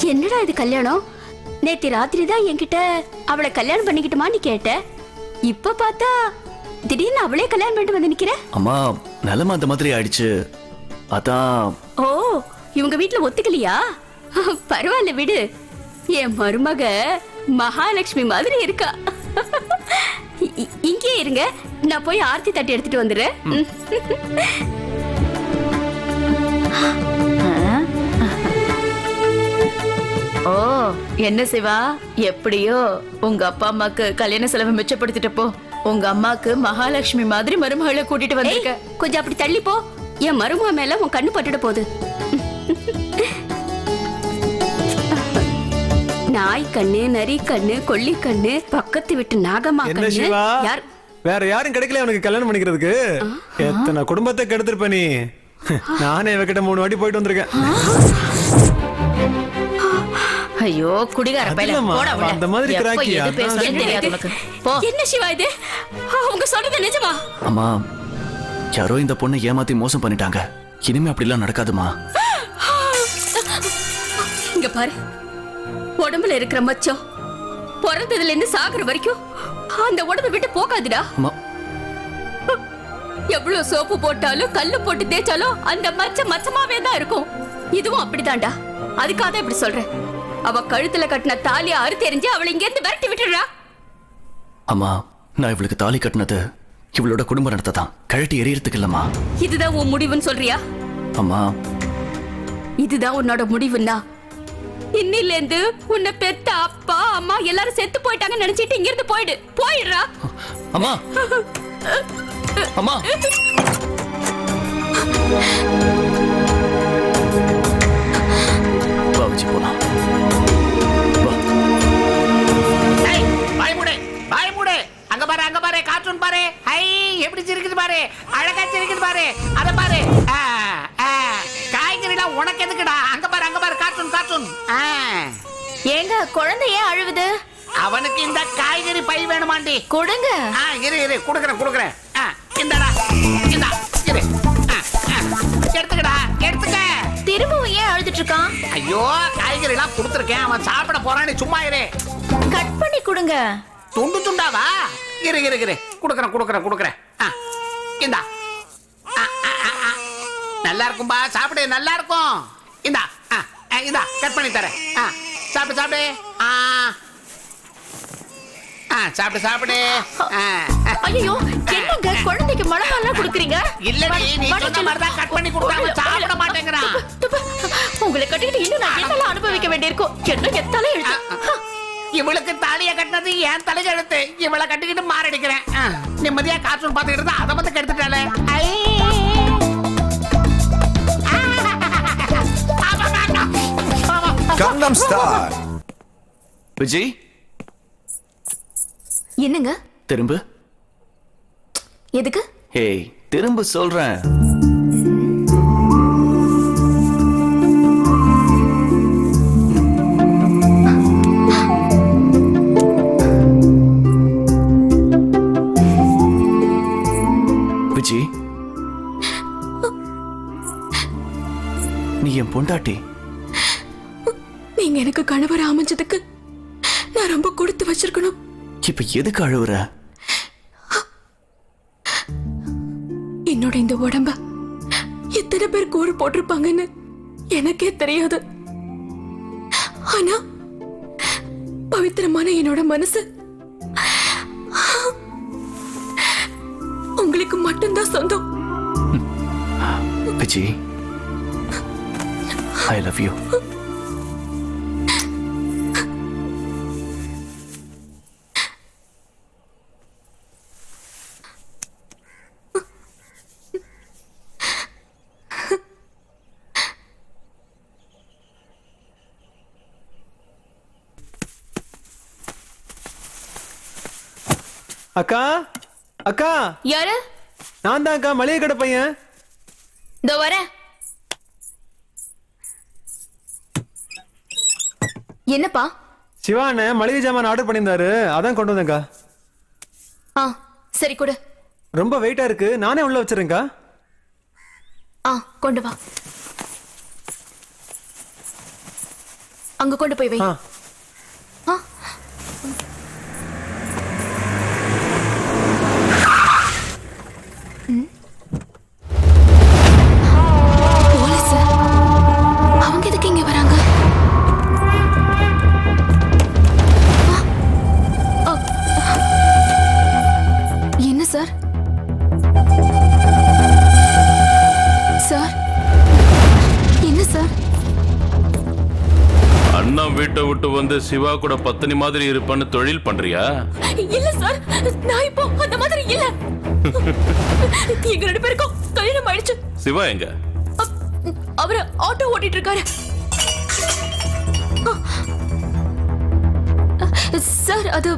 என்னடா இது கல்யாணம்? நேத்து ராத்திரி தான் என்கிட்ட அவளை கல்யாணம் பண்ணிக்கிட்டுமான்னு கேட்ட. இப்ப பார்த்தா திடீர்னு அவளே கல்யாணம் பண்ணிட்டு வந்து நிக்கிற. அம்மா நிலைமை அந்த மாதிரி ஆயிடுச்சு. அதான். ஓ, இவங்க வீட்டுல ஒத்துக்கலையா? பரவாயில்ல விடு. என் மருமக மகாலட்சுமி மாதிரி இருக்கா. இங்கே இருங்க, நான் போய் ஆர்த்தி தட்டி எடுத்துட்டு வந்துடுறேன். ஓ, என்ன சிவா, எப்படியோ உங்க அப்பா அம்மாக்கு கல்யாண செலவு மிச்சப்படுத்திட்டப்போ உங்க அம்மாக்கு மகாலட்சுமி மாதிரி மருமகளை கூட்டிட்டு வந்திருக்க. கொஞ்சம் அப்படி தள்ளி போ. என் மருமக மேல உன் கண்ணு பட்டுட போகுது. நாய் கண்ணு, நரி கண்ணு, கொல்லி கண்ணு, பக்கத்து விட்டு நாகம்மா கண்ணு. யார் வேற யாரும் கிடைக்கல உனக்கு கல்யாணம் பண்ணிக்கிறதுக்கு? எத்தனை குடும்பத்தை கெடுத்திருப்ப நீ. நானே இவகிட்ட 3 வாட்டி போயிட்டு வந்திருக்கேன். ஐயோ குடிகார பையல, போடா உள்ள. அந்த மாதிரி கிராக்கியா? எப்ப பேசுறது தெரியாது உனக்கு. போ. என்ன சிவா இது? அவங்க சொன்னது நிஜமா? அம்மா, யாரோ இந்த பொண்ணை ஏமாத்தி மோசம் பண்ணிட்டாங்க. இனிமே அப்படிலாம் நடக்காதுமா. இங்க பாரு, உடம்புல இருக்கிற மச்சம் பிறந்ததுல இருந்து சாகுற வரைக்கும் அந்த உடம்பை விட்டு போகாதுடா. அம்மா, எவ்வளவு சோப்பு போட்டாலும் கல்லு போட்டு தேய்ச்சாலும் அந்த மச்சம் மச்சமாவே தான் இருக்கும். இதுவும் அப்படிதான்டா. அதுக்காக தான் இப்படி சொல்றேன். அவ கழுத்துல கட்டின தாலியை அறுத்து எறிஞ்சு அவளை இங்க இருந்து விரட்டி விட்டுறா. அம்மா, நான் இவளுக்கு தாலி கட்டினது இவளோட குடும்ப நடத்த தான், கழட்டி எரியறதுக்கு இல்லம்மா. இதுதான் உன் முடிவுன்னு சொல்றியா? அம்மா, இதுதான் உன்னோட முடிவுன்னா இன்னில இருந்து உன்னை பெத்த அப்பா அம்மா எல்லாரும் செத்து போயிட்டாங்கன்னு நினைச்சிட்டு இங்க இருந்து போயிடுறா. அம்மா, அம்மா. பாவிச்சு போலாம். அங்க பாரு, கார்ட்டூன் பாரு. ஹை, எப்படி சிரிக்குது பாரு, அழகா சிரிக்குது பாரு. அத பாரு. காய்கறிலாம் உனக்கு எதுக்குடா? அங்க பாரு கார்ட்டூன். ஏங்க குழந்தை ஏன் அழுவுது? அவனுக்கு இந்த காய்கறி பை வேணுமாண்டி? கொடுங்க. இரு குடுக்குறேன். இந்தடா, இந்தா இரு. எடுத்துக்கடா, எடுத்துக்க. திரும்பவும் ஏன் அழுதுட்டு இருக்கான்? ஐயோ, காய்கறி எல்லாம் கொடுத்துருக்கேன், அவன் சாப்பிட போறான்னு. சும்மா இரு. கட் பண்ணி கொடுங்க. துண்டு துண்டாவா? இரு குடுக்குறேன். இந்தா. நல்லா இருக்கும்பா, சாப்பிடு, நல்லா இருக்கும். இந்தா கட் பண்ணி தரேன். சாப்பிடு. சாப்பிடு. ஐயோ, என்னங்க குழந்தைக்கு மிளகாலாம் கொடுக்குறீங்க? இல்ல, நீ சொன்ன மாதிரி தான் கட் பண்ணி கொடுத்தா சாப்பிட மாட்டேங்கிறான். உங்களை கட்டிக்கிட்டு இன்னும் நான் என்னெல்லாம் அனுபவிக்க வேண்டியிருக்கும். என்ன எத்தாலே எழுத்து. இவளுக்கு தாலிய கட்டினது என் தலையெழுத்து. இவளை கட்டிக்கிட்டு மாரடிக்கிறேன். நிம்மதியா கார்ட்டூன் பார்த்துக்கிட்டு இருந்தா அதை பத்தி கெடுத்துட்டாளே. Gangnam Style. விஜய், என்னங்க? திரும்ப. எதுக்கு? ஏய், திரும்ப சொல்றேன். விஜய், நீ என் பொண்டாட்டி. நீங்க எனக்கு கணவர் அமைஞ்சதுக்கு நான் ரொம்ப கொடுத்து வச்சிருக்கணும். இப்ப எதுக்கு அழுவுற? என்னோட இந்த உடம்ப எத்தனை பேர் கூறு போட்டிருப்பாங்கன்னு எனக்கே தெரியாது. ஆனா பவித்திரமான என்னோட மனசு உங்களுக்கு மட்டும்தான் சொந்தம். Vijay, I love you. அக்கா. யாரு? நான் தான் அக்கா, மளிகை கடை பையன். இதோ வரேன். என்னப்பா? சிவான மளிகை ஜாமான் ஆர்டர் பண்ணியிருந்தாரு, அதான் கொண்டு வந்தேன்க்கா. சரி கொடு. ரொம்ப வெயிட்டா இருக்கு, நானே உள்ள வச்சிருக்கேன்க்கா. கொண்டு வா. அங்க கொண்டு போய் வை. ஆ. போலீஸ் அவங்க எதுக்கு இங்க வராங்க? என்ன சார்? சார் என்ன சார்? அண்ணா வீட்டை விட்டு வந்து சிவா கூட பத்தினி மாதிரி இருப்பான்னு தொழில் பண்றியா? இல்ல சார், நான் இப்போ அந்த மாதிரி இல்ல. எங்க 2 பேருக்கும் கல்யாணம் ஆயிடுச்சு. சிவா எங்க? அவரு ஆட்டோ ஓட்டிட்டு இருக்காரு. சார், அது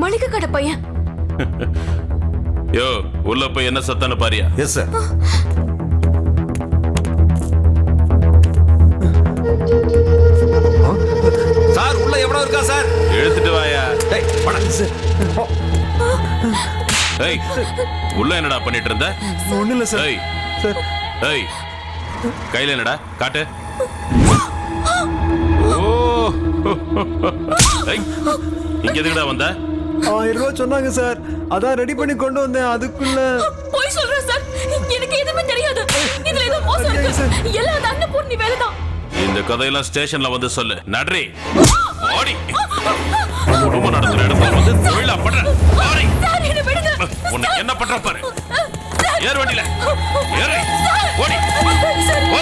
மளிகை கடை பையன். யோ, உள்ள போய் என்ன சத்தான பாரியா? Yes sir. சார் உள்ள எவ்வளவு இருக்கா சார்? எடுத்துட்டு வாயா. டேய் வணக்கம் சார். ஏய், உள்ள என்னடா பண்ணிட்டு இருந்த? ஒண்ணும் இல்ல சார். ஏய், சார் ஏய், கையில என்னடா காட்டு. ஓ, ஏய், இங்க எதுக்குடா வந்த? 1000 ரூபாய் சொன்னாங்க சார், அதான் ரெடி பண்ணி கொண்டு வந்தேன். அதுக்குள்ள போய் சொல்றேன் சார், எனக்கு எதுவுமே தெரியாது. இதுல ஏதோ மோசம் இருக்கு. எல்லாம் அந்த அன்னபூர்ணி வேலைதான். இந்த கதையெல்லாம் ஸ்டேஷன்ல வந்து சொல்லு. நன்றி. ஓடி. குடும்பம் நடத்துற இடத்துல வந்து தொழிலா பண்ற. ஓடி. சார், என்ன விடுங்க. உனக்கு என்ன பண்ற பாரு. ஏறு வண்டியில. ஏறு. ஓடி. ஓ.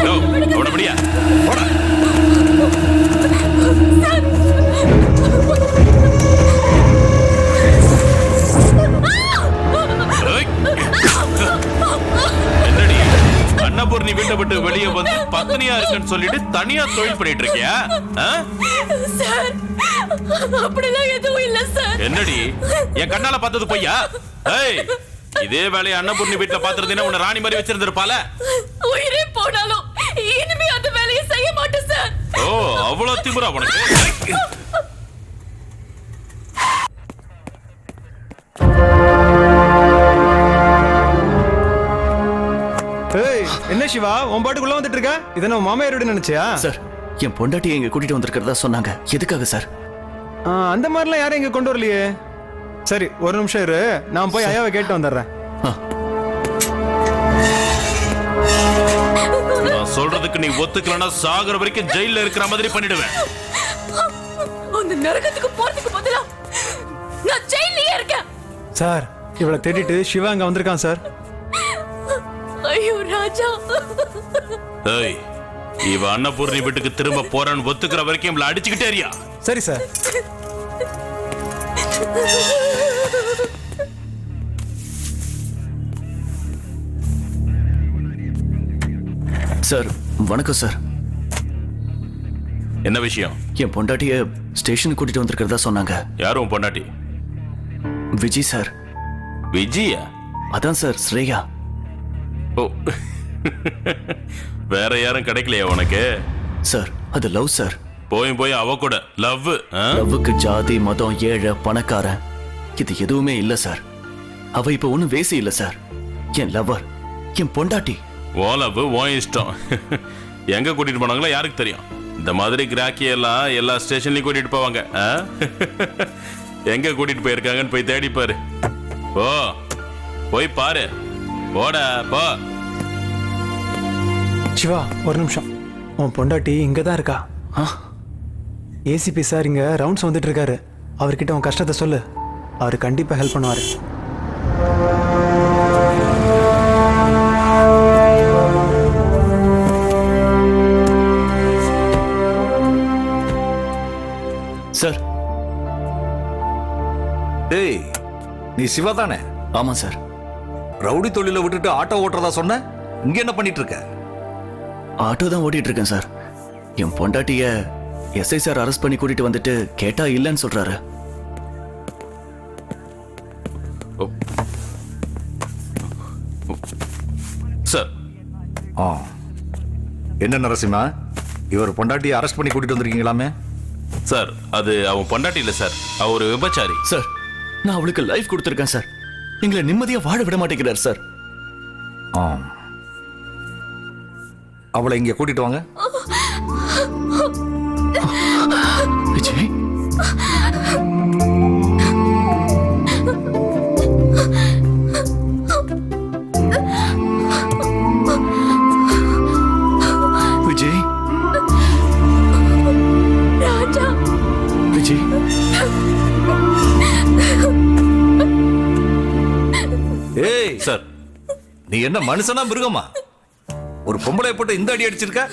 யோ, அவன முடியா. ஓட. ஏய். என்னடி அன்னபூர்ணி வீட்டை விட்டு வெளியே வந்து பத்னியா இருக்குன்னு சொல்லிட்டு தனியா தொழில் பண்ணிட்டு இருக்கியா? சார், அப்படிலாம் எதுவும் இல்ல சார். என்னடி என் கண்ணால பார்த்தது பொய்யா? ஏய், இதே வேலையை அன்னபூர்ணி வீட்டுல பாத்துறதுன்னா உன்னை ராணி மாதிரி வச்சிருந்திருப்பால. உயிரே போனாலும் இனிமே அந்த வேலையை செய்ய மாட்டேன் சார். ஓ, அவ்வளவு திமிரா உனக்கு? ஏய், என்ன சிவா உன் பாட்டுக்குள்ள வந்துட்டு இருக்க? இதை நம்ம மாமையாரோட நினைச்சியா? சார், என் பொண்டாட்டியை இங்க கூட்டிட்டு வந்திருக்கிறதா சொன்னாங்க. எதுக்காக சார்? அந்த மாதிரிலாம் யாரும் இங்க கொண்டு வரலையே. சரி, ஒரு நிமிஷம் இரு, நான் போய் ஐயாவை கேட்டு வந்துடுறேன். நான் சொல்றதுக்கு நீ ஒத்துக்கலன்னா சாகர வரைக்கும் ஜெயில இருக்கிற மாதிரி பண்ணிடுவேன். அந்த நரகத்துக்கு போறதுக்கு பதிலா நான் ஜெயிலே இருக்கேன். சார், இவளை தேடிட்டு சிவா அங்க வந்திருக்கான் சார். ஐயோ ராஜா. ஏய், இவ அன்னபூர்ணி வீட்டுக்கு திரும்ப போறான்னு ஒத்துக்கிற வரைக்கும் இவளை அடிச்சுக்கிட்டே இருயா. சரி சார். சார் வணக்கம் சார். என்ன விஷயம்? என் பொண்டாட்டிய ஸ்டேஷனுக்கு கூட்டிட்டு வந்திருக்கிறதா சொன்னாங்க. யாரும் பொண்டாட்டி? விஜய் சார். விஜயா? அதான் சார், ஸ்ரேயா. ஓ, வேற யாரும் கிடைக்கலையா உனக்கு? சார், அது லவ் சார். போய் அவ கூட லவ்? லவ்வுக்கு ஜாதி, மதம், ஏழை, பணக்காரன் இது எதுவுமே இல்ல சார். அவ இப்ப ஒண்ணும் வேசி இல்ல சார். என் லவ்வர், என் பொண்டாட்டி. ஓ லவ், ஓ இஷ்டம். எங்க கூட்டிட்டு போனாங்களோ யாருக்கு தெரியும்? இந்த மாதிரி கிராக்கி எல்லாம் எல்லா ஸ்டேஷன்லயும் கூட்டிட்டு போவாங்க. எங்க கூட்டிட்டு போயிருக்காங்கன்னு போய் தேடி பாரு. ஓ, போய் பாரு. போட போ. சிவா, ஒரு நிமிஷம். உன் பொண்டாட்டி இங்க தான் இருக்கா. ஏசிபி சார் இங்க ரவுண்ட்ஸ் வந்துட்டு இருக்காரு. அவர்கிட்ட உன் கஷ்டத்தை சொல்லு, அவர் கண்டிப்பா ஹெல்ப் பண்ணுவாரு. சார். டேய், நீ சிவா தானே? ஆமா சார். ரவுடி தொழில விட்டுட்டு ஆட்டோ ஓட்டுறதா சொன்ன, இங்க என்ன பண்ணிட்டு இருக்க? ஆட்டோ தான் ஓட்டிட்டு இருக்கேன் சார். என் பொண்டாட்டிய எஸ்ஐ சார் அரெஸ்ட் பண்ணி கூட்டிட்டு வந்துட்டு கேட்டா இல்லைன்னு சொல்றாரு. சார். என்ன நரசிம்மா, இவர் பொண்டாட்டியை அரெஸ்ட் பண்ணி கூட்டிட்டு வந்திருக்கீங்களாமே? சார், அது அவன் பொண்டாட்டி இல்ல சார், அவ ஒரு விபச்சாரி. சார், நான் அவளுக்கு லைஃப் கொடுத்திருக்கேன் சார். எங்களை நிம்மதியா வாழ விட மாட்டேங்கிறார் சார். அவளை இங்க கூட்டிட்டு வாங்க. விஜய் விஜய் ராஜா விஜய் ஏய் சார் நீ என்ன மனுஷனா மிருகமா? ஒரு பொம்பளை போட்டு இந்த அடி அடிச்சிருக்க?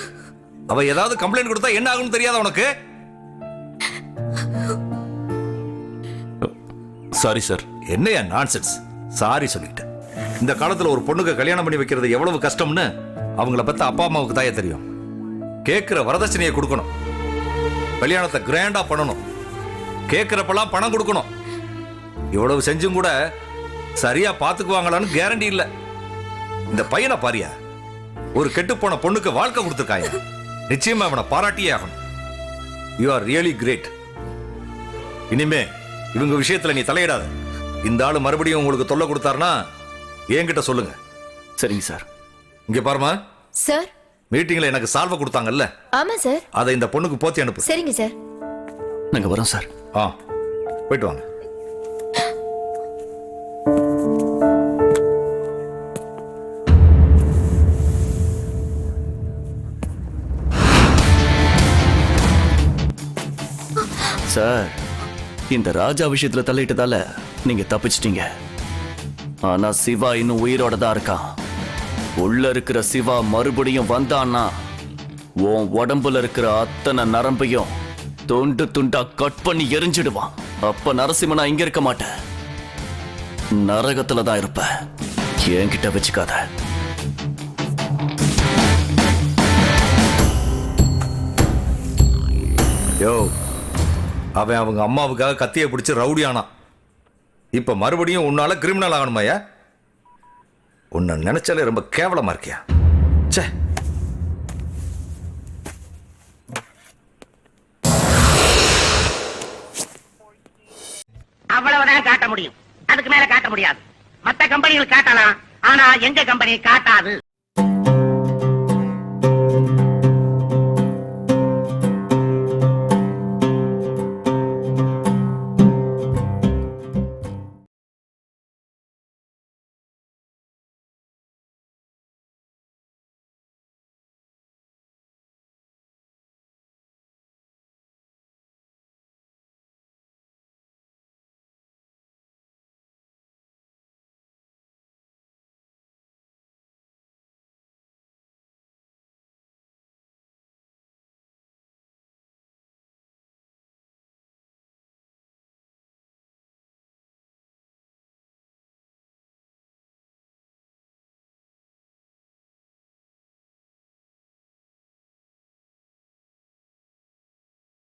அவ ஏதாவது கம்ப்ளைண்ட் கொடுத்தா என்ன ஆகும்னு தெரியாத உனக்கு? Sorry sir. என்னையா நான்சென்ஸ்? சாரி சொல்லிட்டேன். இந்த காலத்துல ஒரு பொண்ணுக்கு கல்யாணம் பண்ணி வைக்கிறது எவ்வளவு கஷ்டம்னு அவங்கள பத்தி அப்பா அம்மாவுக்கு தாயே தெரியும். கேட்கிற வரதட்சணையை கொடுக்கணும், கல்யாணத்தை கிராண்டா பண்ணணும், கேட்கிறப்பெல்லாம் பணம் கொடுக்கணும். இவ்வளவு செஞ்சும் கூட சரியா பாத்துக்குவாங்களான்னு கேரண்டி இல்ல. இந்த பையனை பாரியா, ஒரு கெட்டு போன பொண்ணுக்கு வாழ்க்கை கொடுத்துருக்காங்க. நிச்சயமா அவனை பாராட்டியே ஆகணும். You are really great. இனிமே இவங்க விஷயத்துல நீ தலையிடாத. இந்த ஆளு மறுபடியும் உங்களுக்கு தொல்லை கொடுத்தாருன்னா என்கிட்ட சொல்லுங்க. சரிங்க சார். இங்க பாருமா, சார். மீட்டிங்ல எனக்கு சால்வை கொடுத்தாங்கல்ல, ஆமா சார். அதை இந்த பொண்ணுக்கு போத்தி அனுப்பு. சரிங்க சார். நாங்க வரோம் சார். ஆ, போயிட்டு வாங்க. சார், இந்த ராஜா விஷயத்துல தலையிட்டதால நீங்க தப்பிச்சிட்டீங்க. ஆனா சிவா இன்னும் உயிரோட தான் இருக்கான். உள்ள இருக்கிற சிவா மறுபடியும் வந்தான்னா உன் உடம்புல இருக்கிற அத்தனை நரம்பையும் துண்டு துண்டா கட் பண்ணி எரிஞ்சிடுவான். அப்ப நரசிம்மனா இங்க இருக்க மாட்டேன், நரகத்துல தான் இருப்ப. என்கிட்ட வச்சுக்காத. யோ, அவன் அவங்க அம்மாவுக்காக கத்தியை பிடிச்சு ரவுடியானா. இப்ப மறுபடியும் உன்னால கிரிமினல் ஆகணுமாயா? உன்னை நினைச்சாலே ரொம்ப கேவலமா இருக்கியா? ச்சே. அவ்வளவுதான் காட்ட முடியும், அதுக்கு மேல காட்ட முடியாது. மத்த கம்பெனிகள் காட்டலாம், ஆனா எங்க கம்பெனி காட்டாது.